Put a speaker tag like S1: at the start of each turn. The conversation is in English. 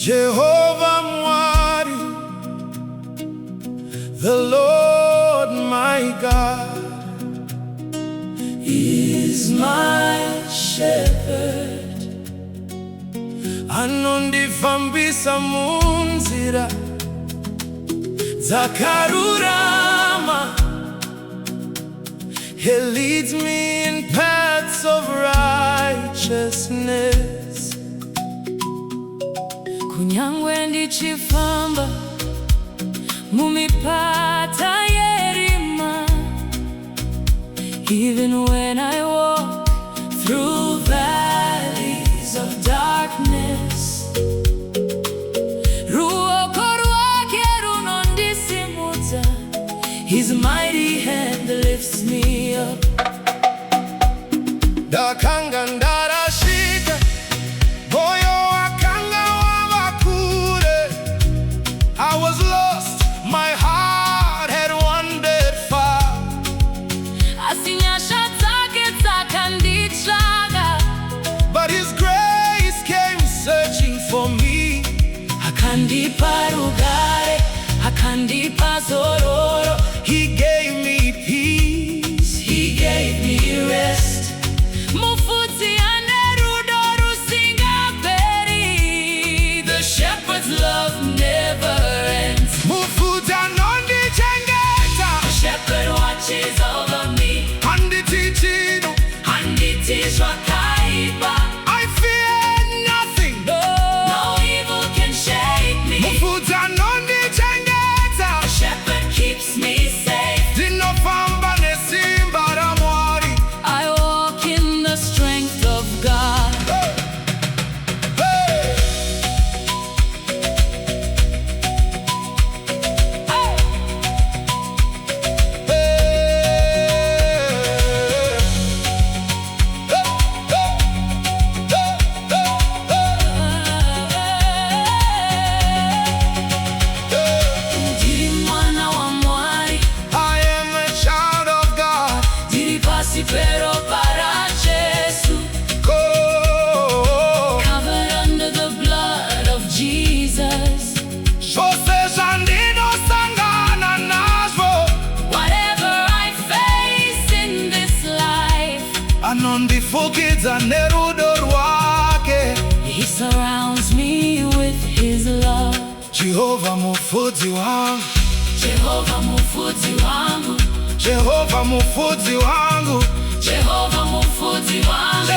S1: Jehovah Mwari, the Lord my God, is my shepherd. Anondifambisa munzira dzakarurama. He leads me in paths of righteousness. Kunyangwe ndichifamba mumipata yerima, even when I walk through valleys of darkness, ruoko rwake runondisimudza, His mighty hand lifts me up. Dakanga ndarashika, moyo wakanga wava kure. I was lost, my heart had wandered far. Asinyasha zake zakanditraga, but His grace came searching for me. Akandipa rugare, akandipa zororo. He gave me peace, He gave me rest. Mufudzi Anondichengeta, the shepherd's love never ends. Mufudzi Anondichengeta, the shepherd watches over me. Handitichino, handitishwa kaiba. I fear nothing, no evil can shake me. Mufudzi Anondichengeta, the shepherd keeps me safe. I walk in the strength of God. Pero para Jesu, covered under the blood of Jesus. Whatever I face in this life, He surrounds me with His love. Jehovah Mufudzi wangu, Jehovah Mufudzi wangu, Jehovah Mufudzi wangu, Jehovah Mufudzi wangu.